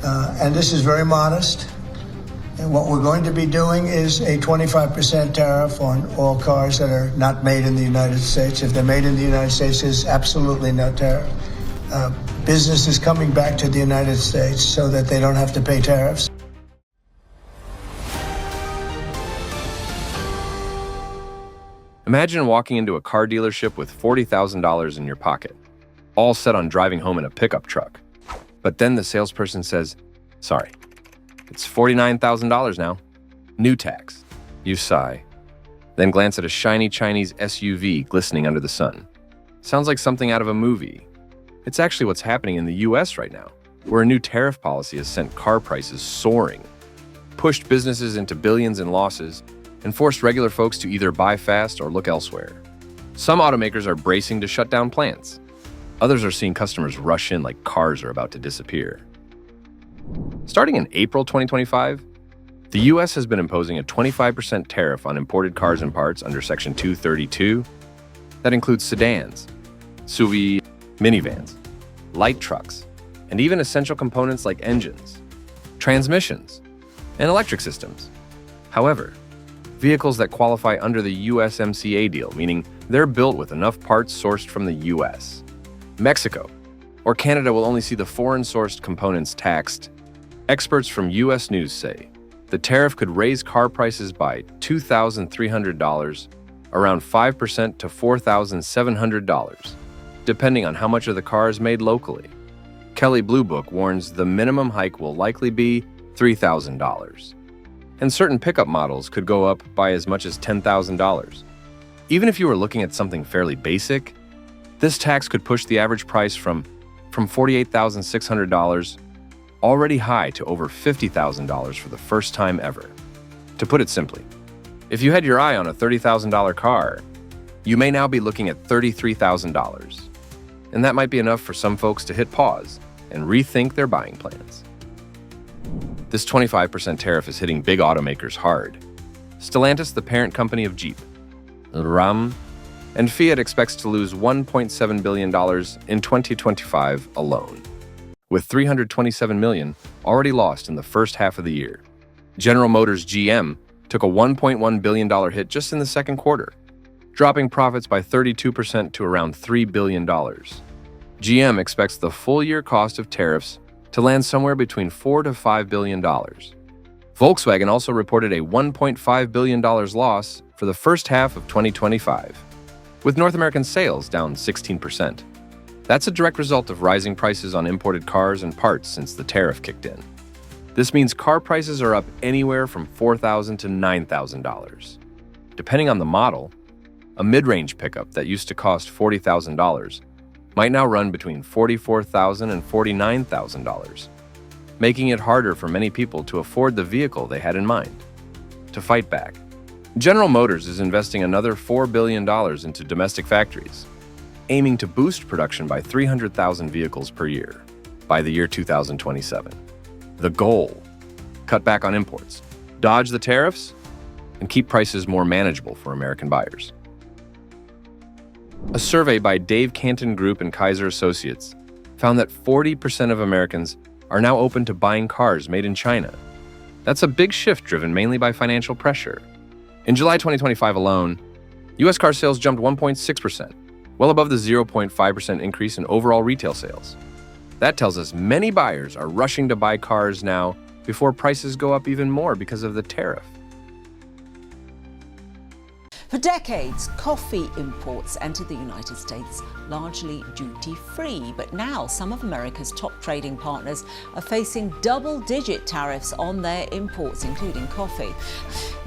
And this is very modest. And what we're going to be doing is a 25% tariff on all cars that are not made in the United States. If they're made in the United States, there's absolutely no tariff. Business is coming back to the United States so that they don't have to pay tariffs. Imagine walking into a car dealership with $40,000 in your pocket, all set on driving home in a pickup truck. But then the salesperson says, sorry, it's $49,000 now. New tax. You sigh, then glance at a shiny Chinese SUV glistening under the sun. Sounds like something out of a movie. It's actually what's happening in the US right now, where a new tariff policy has sent car prices soaring, pushed businesses into billions in losses, and forced regular folks to either buy fast or look elsewhere. Some automakers are bracing to shut down plants. Others are seeing customers rush in like cars are about to disappear. Starting in April 2025, the US has been imposing a 25% tariff on imported cars and parts under Section 232. That includes sedans, SUV, minivans, light trucks, and even essential components like engines, transmissions, and electric systems. However, vehicles that qualify under the USMCA deal, meaning they're built with enough parts sourced from the US, Mexico, or Canada will only see the foreign-sourced components taxed. Experts from US News say the tariff could raise car prices by $2,300, around 5% to $4,700, depending on how much of the car is made locally. Kelley Blue Book warns the minimum hike will likely be $3,000. And certain pickup models could go up by as much as $10,000. Even if you were looking at something fairly basic, this tax could push the average price from $48,600 already high to over $50,000 for the first time ever. To put it simply, if you had your eye on a $30,000 car, you may now be looking at $33,000. And that might be enough for some folks to hit pause and rethink their buying plans. This 25% tariff is hitting big automakers hard. Stellantis, the parent company of Jeep, Ram, and Fiat expects to lose $1.7 billion in 2025 alone, with $327 million already lost in the first half of the year. General Motors GM took a $1.1 billion hit just in the second quarter, dropping profits by 32% to around $3 billion. GM expects the full-year cost of tariffs to land somewhere between $4 to $5 billion. Volkswagen also reported a $1.5 billion loss for the first half of 2025, with North American sales down 16%. That's a direct result of rising prices on imported cars and parts since the tariff kicked in. This means car prices are up anywhere from $4,000 to $9,000. Depending on the model, a mid-range pickup that used to cost $40,000 might now run between $44,000 and $49,000, making it harder for many people to afford the vehicle they had in mind. To fight back, General Motors is investing another $4 billion into domestic factories, aiming to boost production by 300,000 vehicles per year by the year 2027. The goal: cut back on imports, dodge the tariffs, and keep prices more manageable for American buyers. A survey by Dave Canton Group and Kaiser Associates found that 40% of Americans are now open to buying cars made in China. That's a big shift driven mainly by financial pressure. In July 2025 alone, U.S. car sales jumped 1.6%, well above the 0.5% increase in overall retail sales. That tells us many buyers are rushing to buy cars now before prices go up even more because of the tariff. For decades, coffee imports entered the United States largely duty-free, but now some of America's top trading partners are facing double-digit tariffs on their imports, including coffee.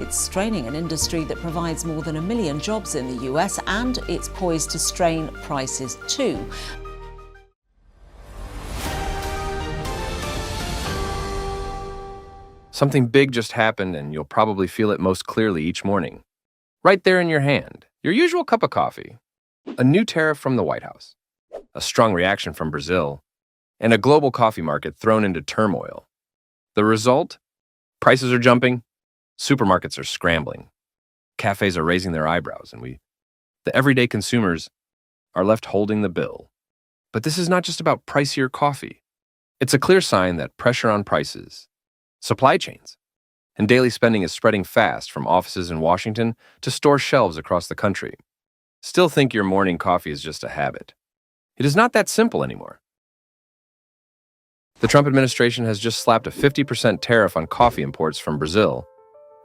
It's straining an industry that provides more than 1 million jobs in the US, and it's poised to strain prices too. Something big just happened, and you'll probably feel it most clearly each morning. Right there in your hand, your usual cup of coffee. A new tariff from the White House, a strong reaction from Brazil, and a global coffee market thrown into turmoil. The result? Prices are jumping, supermarkets are scrambling, cafes are raising their eyebrows, and the everyday consumers, are left holding the bill. But this is not just about pricier coffee. It's a clear sign that pressure on prices, supply chains, and daily spending is spreading fast from offices in Washington to store shelves across the country. Still think your morning coffee is just a habit. It is not that simple anymore. The Trump administration has just slapped a 50% tariff on coffee imports from Brazil,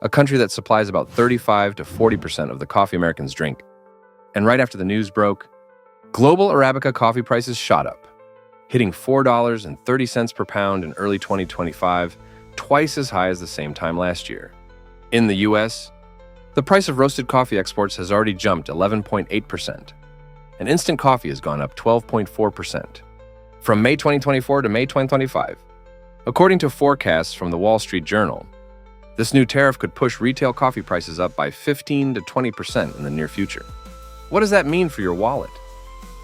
a country that supplies about 35 to 40% of the coffee Americans drink. And right after the news broke, global Arabica coffee prices shot up, hitting $4.30 per pound in early 2025, twice as high as the same time last year. In the US, the price of roasted coffee exports has already jumped 11.8%, and instant coffee has gone up 12.4%. From May 2024 to May 2025, according to forecasts from the Wall Street Journal, this new tariff could push retail coffee prices up by 15 to 20% in the near future. What does that mean for your wallet?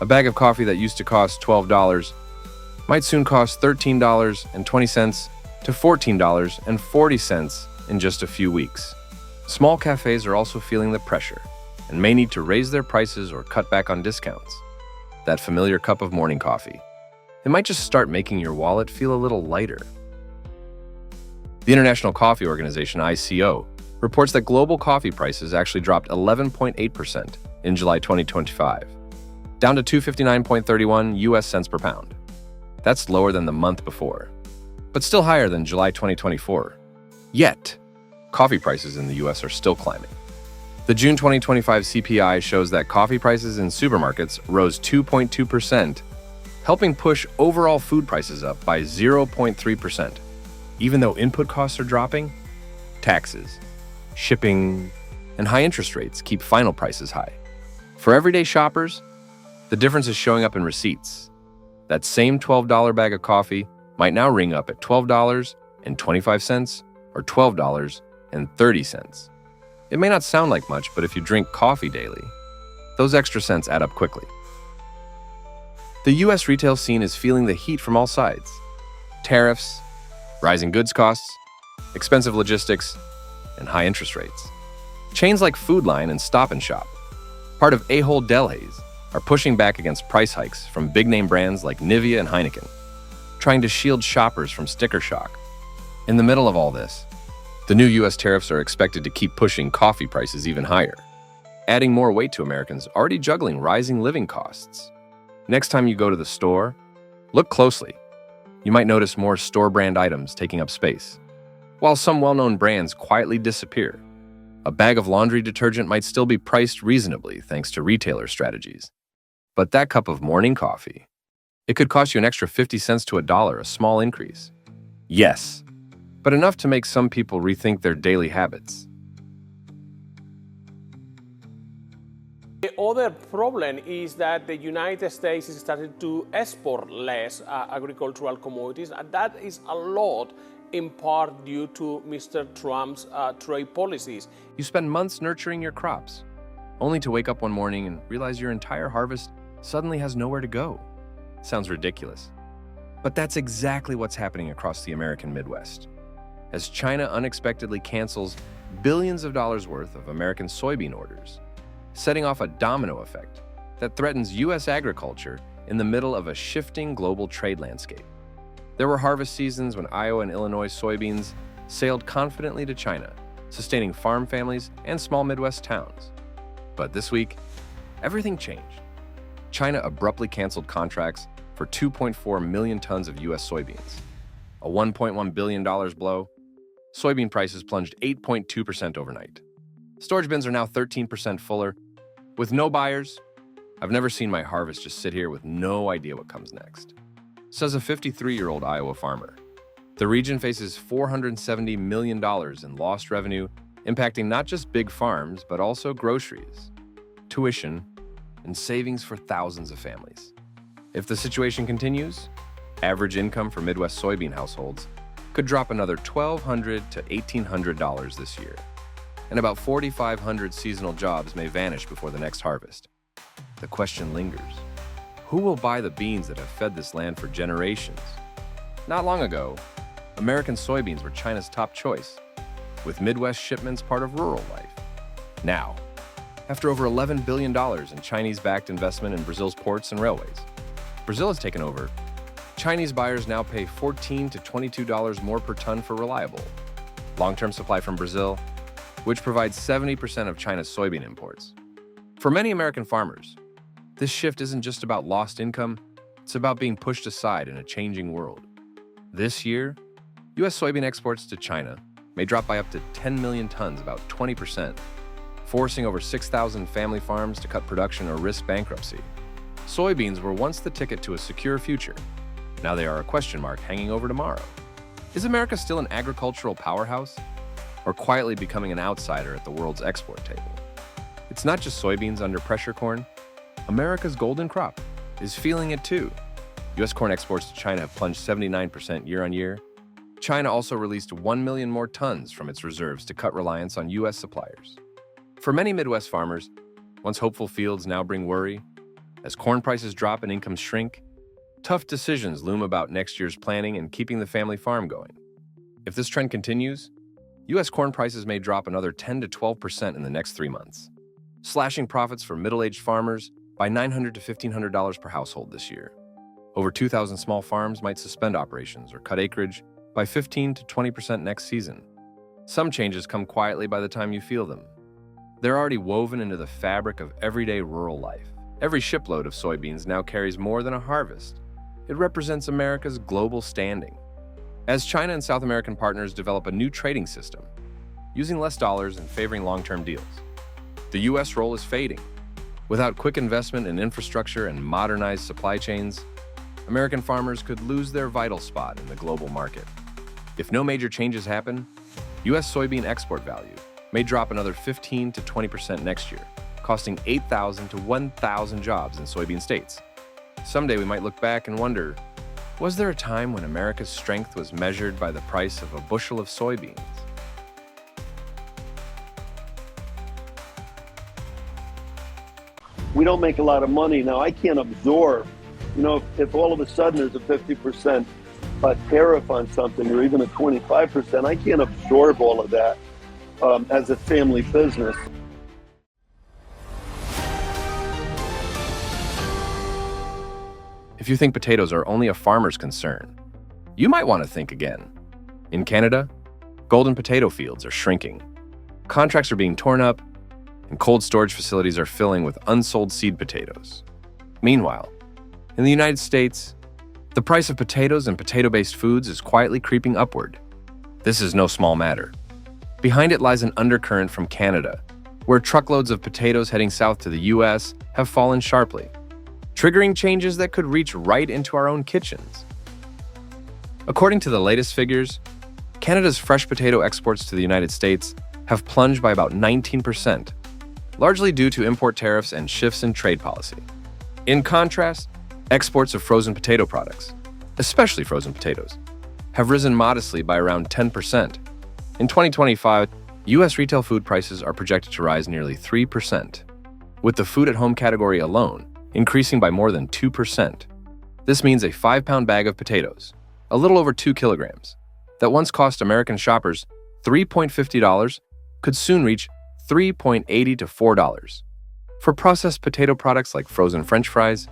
A bag of coffee that used to cost $12 might soon cost $13.20 to $14.40 in just a few weeks. Small cafes are also feeling the pressure and may need to raise their prices or cut back on discounts. That familiar cup of morning coffee, it might just start making your wallet feel a little lighter. The International Coffee Organization, ICO, reports that global coffee prices actually dropped 11.8% in July 2025, down to 259.31 US cents per pound. That's lower than the month before, but still higher than July 2024. Yet, coffee prices in the US are still climbing. The June 2025 CPI shows that coffee prices in supermarkets rose 2.2%, helping push overall food prices up by 0.3%. Even though input costs are dropping, taxes, shipping, and high interest rates keep final prices high. For everyday shoppers, the difference is showing up in receipts. That same $12 bag of coffee might now ring up at $12.25 or $12.30. It may not sound like much, but if you drink coffee daily, those extra cents add up quickly. The US retail scene is feeling the heat from all sides. Tariffs, rising goods costs, expensive logistics, and high interest rates. Chains like Food Line and Stop & Shop, part of Ahold Delhaize, are pushing back against price hikes from big-name brands like Nivea and Heineken, trying to shield shoppers from sticker shock. In the middle of all this, the new US tariffs are expected to keep pushing coffee prices even higher, adding more weight to Americans already juggling rising living costs. Next time you go to the store, look closely. You might notice more store-brand items taking up space, while some well-known brands quietly disappear. A bag of laundry detergent might still be priced reasonably thanks to retailer strategies. But that cup of morning coffee, it could cost you an extra 50 cents to $1, a small increase. Yes, but enough to make some people rethink their daily habits. The other problem is that the United States is starting to export less agricultural commodities, and that is a lot in part due to Mr. Trump's trade policies. You spend months nurturing your crops, only to wake up one morning and realize your entire harvest suddenly has nowhere to go. Sounds ridiculous. But that's exactly what's happening across the American Midwest. As China unexpectedly cancels billions of dollars worth of American soybean orders, setting off a domino effect that threatens U.S. agriculture in the middle of a shifting global trade landscape. There were harvest seasons when Iowa and Illinois soybeans sailed confidently to China, sustaining farm families and small Midwest towns. But this week, everything changed. China abruptly canceled contracts for 2.4 million tons of U.S. soybeans. A $1.1 billion blow, soybean prices plunged 8.2% overnight. Storage bins are now 13% fuller. With no buyers, I've never seen my harvest just sit here with no idea what comes next, says a 53-year-old Iowa farmer. The region faces $470 million in lost revenue, impacting not just big farms, but also groceries, tuition, and savings for thousands of families. If the situation continues, average income for Midwest soybean households could drop another $1,200 to $1,800 this year, and about 4,500 seasonal jobs may vanish before the next harvest. The question lingers: who will buy the beans that have fed this land for generations? Not long ago, American soybeans were China's top choice, with Midwest shipments part of rural life. Now, after over $11 billion in Chinese-backed investment in Brazil's ports and railways, Brazil has taken over Chinese buyers now pay $14 to $22 more per ton for reliable, long-term supply from Brazil, which provides 70% of China's soybean imports. For many American farmers, this shift isn't just about lost income, it's about being pushed aside in a changing world. This year, U.S. soybean exports to China may drop by up to 10 million tons, about 20%, forcing over 6,000 family farms to cut production or risk bankruptcy. Soybeans were once the ticket to a secure future. Now they are a question mark hanging over tomorrow. Is America still an agricultural powerhouse, or quietly becoming an outsider at the world's export table? It's not just soybeans under pressure corn. America's golden crop is feeling it too. U.S. corn exports to China have plunged 79% year on year. China also released 1 million more tons from its reserves to cut reliance on U.S. suppliers. For many Midwest farmers, once hopeful fields now bring worry. As corn prices drop and incomes shrink, tough decisions loom about next year's planning and keeping the family farm going. If this trend continues, U.S. corn prices may drop another 10 to 12% in the next 3 months, slashing profits for middle-aged farmers by $900 to $1,500 per household this year. Over 2,000 small farms might suspend operations or cut acreage by 15 to 20% next season. Some changes come quietly by the time you feel them. They're already woven into the fabric of everyday rural life. Every shipload of soybeans now carries more than a harvest. It represents America's global standing. As China and South American partners develop a new trading system, using less dollars and favoring long-term deals, the U.S. role is fading. Without quick investment in infrastructure and modernized supply chains, American farmers could lose their vital spot in the global market. If no major changes happen, U.S. soybean export value may drop another 15 to 20% next year, costing 8,000 to 1,000 jobs in soybean states. Someday we might look back and wonder, was there a time when America's strength was measured by the price of a bushel of soybeans? We don't make a lot of money. Now, I can't absorb, if all of a sudden there's a 50% tariff on something or even a 25%, I can't absorb all of that as a family business. If you think potatoes are only a farmer's concern, you might want to think again. In Canada, golden potato fields are shrinking. Contracts are being torn up, and cold storage facilities are filling with unsold seed potatoes. Meanwhile, in the United States, the price of potatoes and potato-based foods is quietly creeping upward. This is no small matter. Behind it lies an undercurrent from Canada, where truckloads of potatoes heading south to the U.S. have fallen sharply, triggering changes that could reach right into our own kitchens. According to the latest figures, Canada's fresh potato exports to the United States have plunged by about 19%, largely due to import tariffs and shifts in trade policy. In contrast, exports of frozen potato products, especially frozen potatoes, have risen modestly by around 10%. In 2025, U.S. retail food prices are projected to rise nearly 3%, with the food-at-home category alone increasing by more than 2%. This means a 5-pound bag of potatoes, a little over 2 kilograms, that once cost American shoppers $3.50 could soon reach $3.80 to $4. For processed potato products like frozen French fries,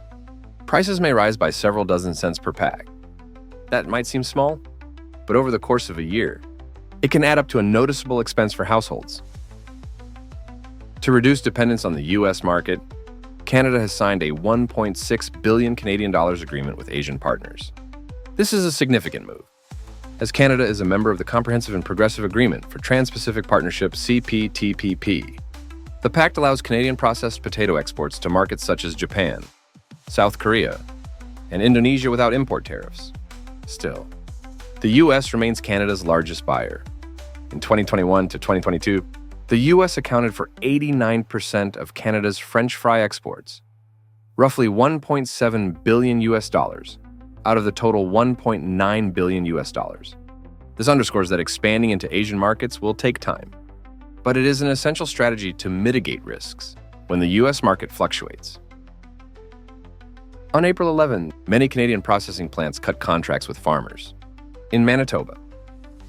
prices may rise by several dozen cents per pack. That might seem small, but over the course of a year, it can add up to a noticeable expense for households. To reduce dependence on the U.S. market, Canada has signed a $1.6 billion Canadian dollars agreement with Asian partners. This is a significant move, as Canada is a member of the Comprehensive and Progressive Agreement for Trans-Pacific Partnership CPTPP. The pact allows Canadian processed potato exports to markets such as Japan, South Korea, and Indonesia without import tariffs. Still, the U.S. remains Canada's largest buyer. In 2021 to 2022, the U.S. accounted for 89% of Canada's French fry exports, roughly $1.7 billion US dollars, out of the total $1.9 billion US dollars. This underscores that expanding into Asian markets will take time, but it is an essential strategy to mitigate risks when the U.S. market fluctuates. On April 11, many Canadian processing plants cut contracts with farmers. In Manitoba,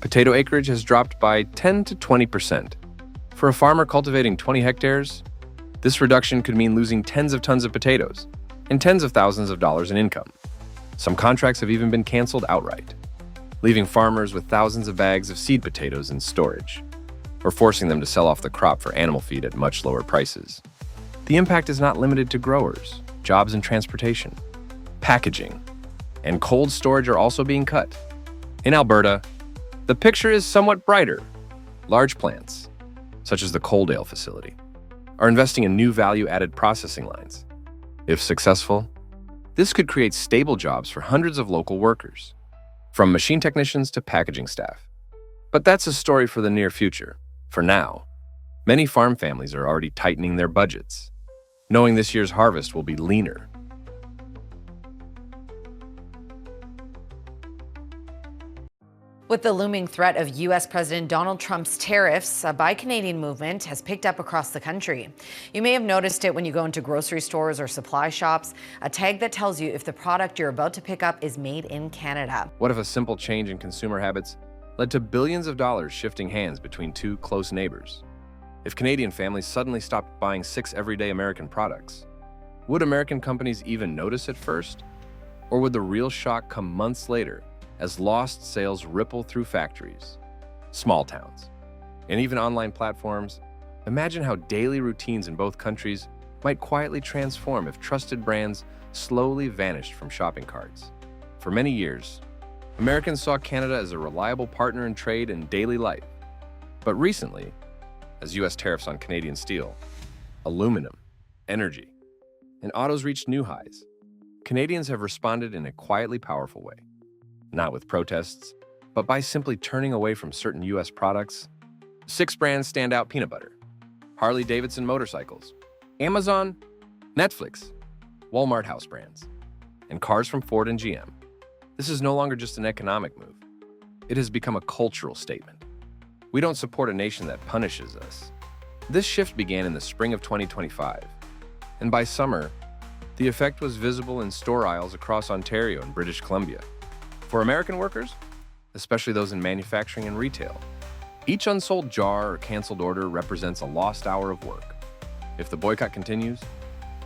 potato acreage has dropped by 10 to 20%. For a farmer cultivating 20 hectares, this reduction could mean losing tens of tons of potatoes and tens of thousands of dollars in income. Some contracts have even been canceled outright, leaving farmers with thousands of bags of seed potatoes in storage, or forcing them to sell off the crop for animal feed at much lower prices. The impact is not limited to growers. Jobs in transportation, packaging, and cold storage are also being cut. In Alberta, the picture is somewhat brighter. Large plants, such as the Coaldale facility, are investing in new value-added processing lines. If successful, this could create stable jobs for hundreds of local workers, from machine technicians to packaging staff. But that's a story for the near future. For now, many farm families are already tightening their budgets, knowing this year's harvest will be leaner. With the looming threat of U.S. President Donald Trump's tariffs, a Buy Canadian movement has picked up across the country. You may have noticed it when you go into grocery stores or supply shops, a tag that tells you if the product you're about to pick up is made in Canada. What if a simple change in consumer habits led to billions of dollars shifting hands between two close neighbors? If Canadian families suddenly stopped buying 6 everyday American products, would American companies even notice at first? Or would the real shock come months later as lost sales ripple through factories, small towns, and even online platforms? Imagine how daily routines in both countries might quietly transform if trusted brands slowly vanished from shopping carts. For many years, Americans saw Canada as a reliable partner in trade and daily life. But recently, as U.S. tariffs on Canadian steel, aluminum, energy, and autos reached new highs, Canadians have responded in a quietly powerful way. Not with protests, but by simply turning away from certain U.S. products. 6 brands stand out: peanut butter, Harley-Davidson motorcycles, Amazon, Netflix, Walmart house brands, and cars from Ford and GM. This is no longer just an economic move. It has become a cultural statement. We don't support a nation that punishes us. This shift began in the spring of 2025, and by summer, the effect was visible in store aisles across Ontario and British Columbia. For American workers, especially those in manufacturing and retail, each unsold jar or canceled order represents a lost hour of work. If the boycott continues,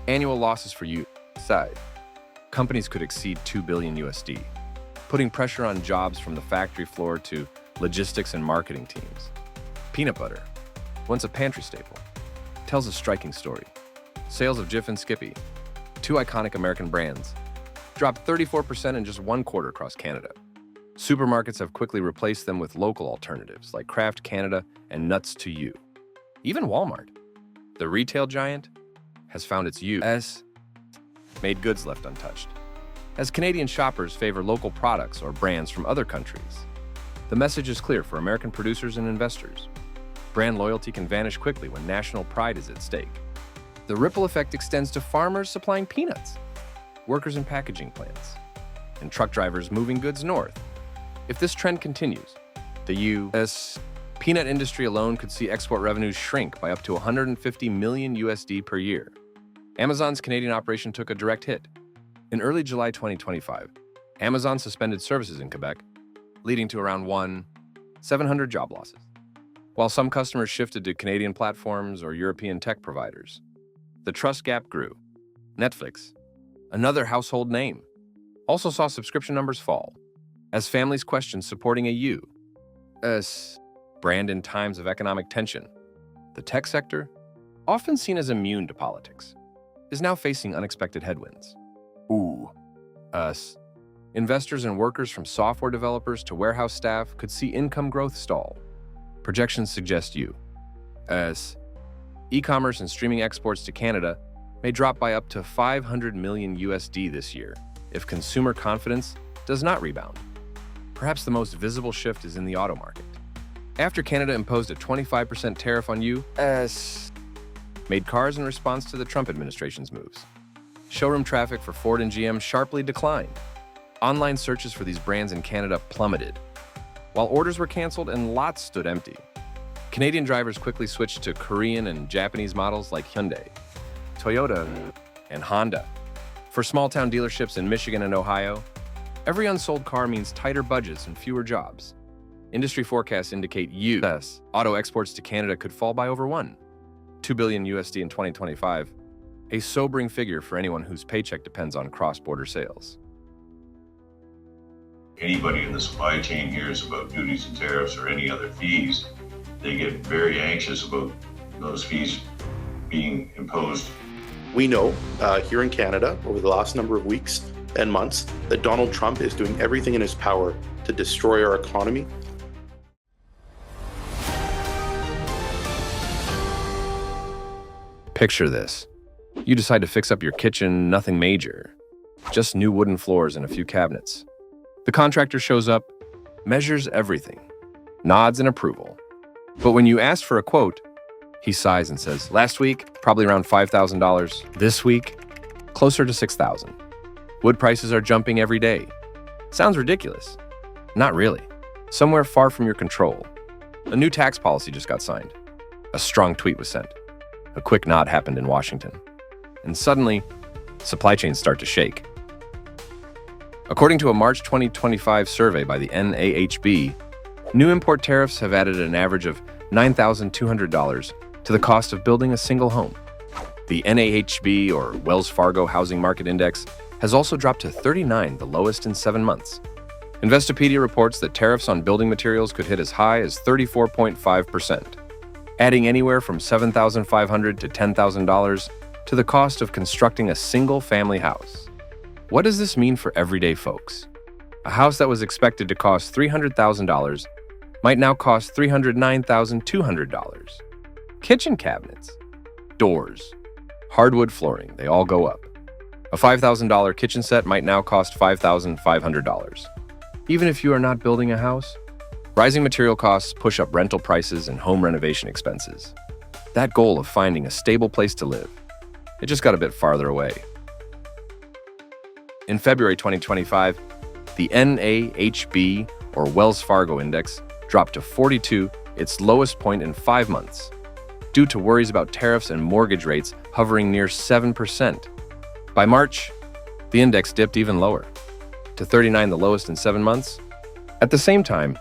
annual losses for you side, companies could exceed $2 billion USD, putting pressure on jobs from the factory floor to logistics and marketing teams. Peanut butter, once a pantry staple, tells a striking story. Sales of Jif and Skippy, 2 iconic American brands, dropped 34% in just 1 quarter across Canada. Supermarkets have quickly replaced them with local alternatives like Kraft Canada and Nuts to You. Even Walmart, the retail giant, has found its U.S.-made goods left untouched. As Canadian shoppers favor local products or brands from other countries, the message is clear for American producers and investors. Brand loyalty can vanish quickly when national pride is at stake. The ripple effect extends to farmers supplying peanuts, workers in packaging plants, and truck drivers moving goods north. If this trend continues, the U.S. peanut industry alone could see export revenues shrink by up to $150 million USD per year. Amazon's Canadian operation took a direct hit. In early July 2025, Amazon suspended services in Quebec, leading to around 700 job losses. While some customers shifted to Canadian platforms or European tech providers, the trust gap grew. Netflix, another household name, also saw subscription numbers fall as families questioned supporting a U.S. brand in times of economic tension. The tech sector, often seen as immune to politics, is now facing unexpected headwinds. Investors and workers from software developers to warehouse staff could see income growth stall. Projections suggest U.S. e-commerce and streaming exports to Canada may drop by up to 500 million USD this year if consumer confidence does not rebound. Perhaps the most visible shift is in the auto market. After Canada imposed a 25% tariff on U.S.-made cars in response to the Trump administration's moves, showroom traffic for Ford and GM sharply declined. Online searches for these brands in Canada plummeted, while orders were canceled and lots stood empty. Canadian drivers quickly switched to Korean and Japanese models like Hyundai, Toyota, and Honda. For small-town dealerships in Michigan and Ohio, every unsold car means tighter budgets and fewer jobs. Industry forecasts indicate U.S. auto exports to Canada could fall by over $2 billion USD in 2025, a sobering figure for anyone whose paycheck depends on cross-border sales. Anybody in the supply chain hears about duties and tariffs or any other fees, they get very anxious about those fees being imposed. We know here in Canada over the last number of weeks and months that Donald Trump is doing everything in his power to destroy our economy. Picture this. You decide to fix up your kitchen, nothing major. Just new wooden floors and a few cabinets. The contractor shows up, measures everything, nods in approval. But when you ask for a quote, he sighs and says, last week, probably around $5,000. This week, closer to $6,000. Wood prices are jumping every day. Sounds ridiculous. Not really. Somewhere far from your control. A new tax policy just got signed. A strong tweet was sent. A quick nod happened in Washington. And suddenly, supply chains start to shake. According to a March 2025 survey by the NAHB, new import tariffs have added an average of $9,200 to the cost of building a single home. The NAHB, or Wells Fargo Housing Market Index, has also dropped to 39, the lowest in 7 months. Investopedia reports that tariffs on building materials could hit as high as 34.5%, adding anywhere from $7,500 to $10,000 to the cost of constructing a single-family house. What does this mean for everyday folks? A house that was expected to cost $300,000 might now cost $309,200. Kitchen cabinets, doors, hardwood flooring, they all go up. A $5,000 kitchen set might now cost $5,500. Even if you are not building a house, rising material costs push up rental prices and home renovation expenses. That goal of finding a stable place to live, it just got a bit farther away. In February 2025, the NAHB, or Wells Fargo Index, dropped to 42, its lowest point in 5 months, due to worries about tariffs and mortgage rates hovering near 7%. By March, the index dipped even lower, to 39, the lowest in 7 months. At the same time,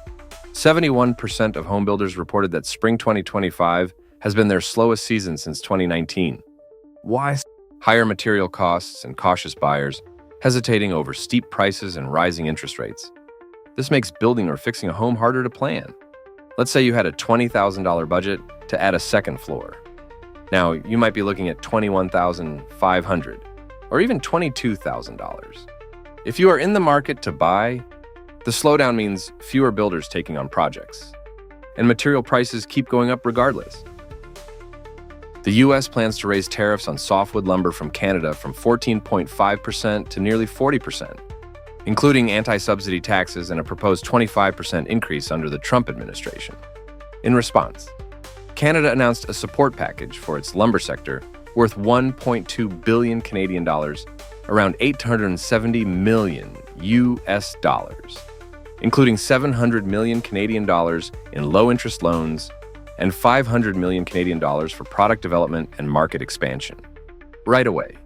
71% of homebuilders reported that spring 2025 has been their slowest season since 2019. Why? Higher material costs and cautious buyers hesitating over steep prices and rising interest rates. This makes building or fixing a home harder to plan. Let's say you had a $20,000 budget to add a second floor. Now, you might be looking at $21,500 or even $22,000. If you are in the market to buy, the slowdown means fewer builders taking on projects, and material prices keep going up regardless. The U.S. plans to raise tariffs on softwood lumber from Canada from 14.5% to nearly 40%, including anti-subsidy taxes and a proposed 25% increase under the Trump administration. In response, Canada announced a support package for its lumber sector worth $1.2 billion Canadian dollars, around $870 million US dollars, including $700 million Canadian dollars in low-interest loans and $500 million Canadian dollars for product development and market expansion. Right away,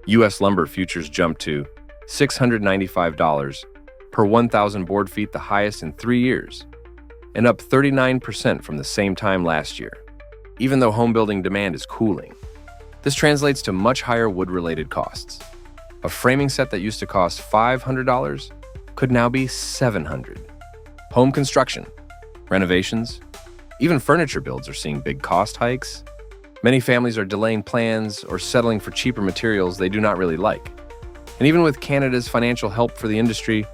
U.S. lumber futures jumped to $695 per 1,000 board feet, the highest in 3 years, and up 39% from the same time last year. Even though home building demand is cooling, this translates to much higher wood-related costs. A framing set that used to cost $500 could now be $700. Home construction, renovations, even furniture builds are seeing big cost hikes. Many families are delaying plans or settling for cheaper materials they do not really like. And even with Canada's financial help for the industry,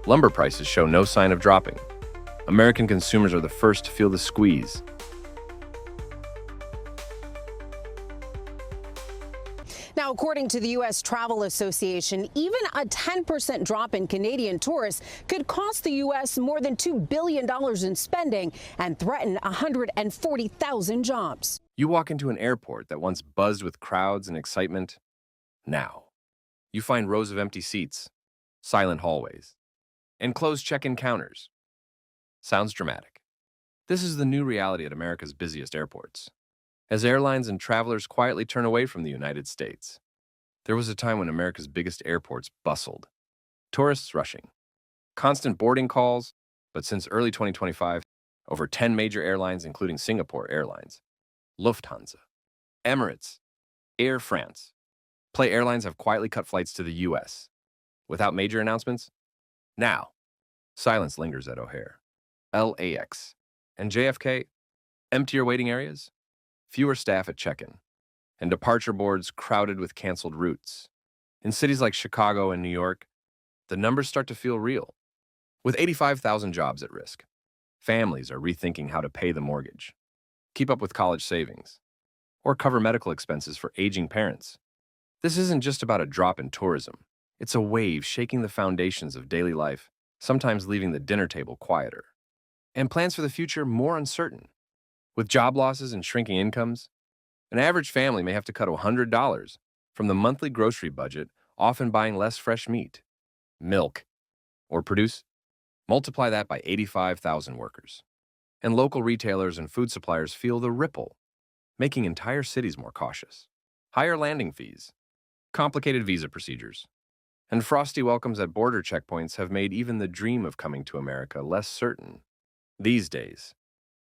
lumber prices show no sign of dropping. American consumers are the first to feel the squeeze. Now, according to the U.S. Travel Association, even a 10% drop in Canadian tourists could cost the U.S. more than $2 billion in spending and threaten 140,000 jobs. You walk into an airport that once buzzed with crowds and excitement. Now, you find rows of empty seats, silent hallways, and closed check-in counters. Sounds dramatic. This is the new reality at America's busiest airports, as airlines and travelers quietly turn away from the United States. There was a time when America's biggest airports bustled, tourists rushing, constant boarding calls, but since early 2025, over 10 major airlines, including Singapore Airlines, Lufthansa, Emirates, Air France, Play airlines have quietly cut flights to the U.S. without major announcements. Now, Silence lingers at O'Hare, LAX, and JFK. Emptier waiting areas, fewer staff at check-in, and departure boards crowded with canceled routes. In cities like Chicago and New York, the numbers start to feel real. With 85,000 jobs at risk, families are rethinking how to pay the mortgage, keep up with college savings, or cover medical expenses for aging parents. This isn't just about a drop in tourism. It's a wave shaking the foundations of daily life, sometimes leaving the dinner table quieter, and plans for the future more uncertain. With job losses and shrinking incomes, an average family may have to cut $100 from the monthly grocery budget, often buying less fresh meat, milk, or produce. Multiply that by 85,000 workers. And local retailers and food suppliers feel the ripple, making entire cities more cautious. Higher landing fees, complicated visa procedures, and frosty welcomes at border checkpoints have made even the dream of coming to America less certain. These days,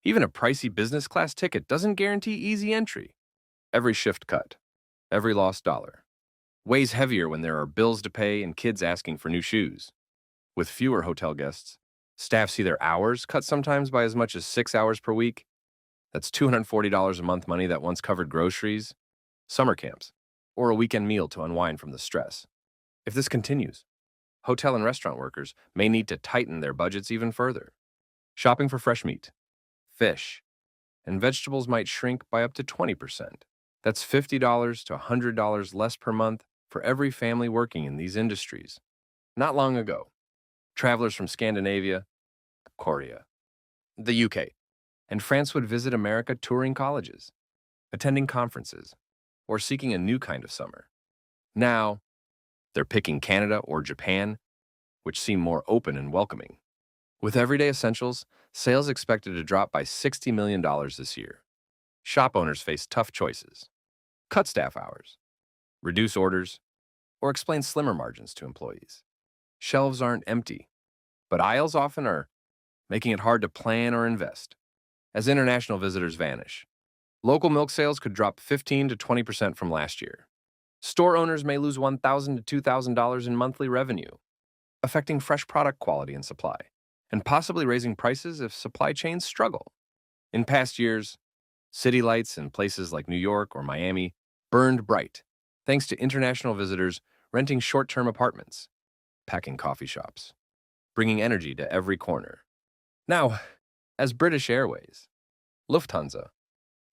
even a pricey business class ticket doesn't guarantee easy entry. Every shift cut, every lost dollar, weighs heavier when there are bills to pay and kids asking for new shoes. With fewer hotel guests, staff see their hours cut sometimes by as much as 6 hours per week. That's $240 a month, money that once covered groceries, summer camps, or a weekend meal to unwind from the stress. If this continues, hotel and restaurant workers may need to tighten their budgets even further. Shopping for fresh meat, fish, and vegetables might shrink by up to 20%. That's $50 to $100 less per month for every family working in these industries. Not long ago, travelers from Scandinavia, Korea, the UK, and France would visit America touring colleges, attending conferences, or seeking a new kind of summer. Now, they're picking Canada or Japan, which seem more open and welcoming. With everyday essentials, sales expected to drop by $60 million this year. Shop owners face tough choices. Cut staff hours, reduce orders, or explain slimmer margins to employees. Shelves aren't empty, but aisles often are, making it hard to plan or invest. As international visitors vanish, local milk sales could drop 15 to 20% from last year. Store owners may lose $1,000 to $2,000 in monthly revenue, affecting fresh product quality and supply, and possibly raising prices if supply chains struggle. In past years, city lights in places like New York or Miami burned bright, thanks to international visitors renting short-term apartments, packing coffee shops, bringing energy to every corner. Now, as British Airways, Lufthansa,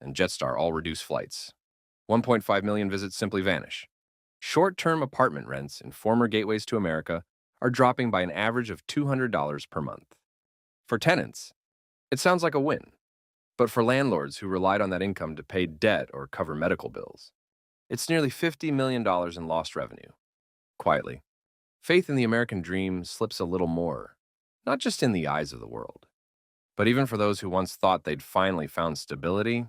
and Jetstar all reduce flights, 1.5 million visits simply vanish. Short-term apartment rents in former gateways to America are dropping by an average of $200 per month. For tenants, it sounds like a win, but for landlords who relied on that income to pay debt or cover medical bills, it's nearly $50 million in lost revenue. Quietly, faith in the American dream slips a little more, not just in the eyes of the world, but even for those who once thought they'd finally found stability.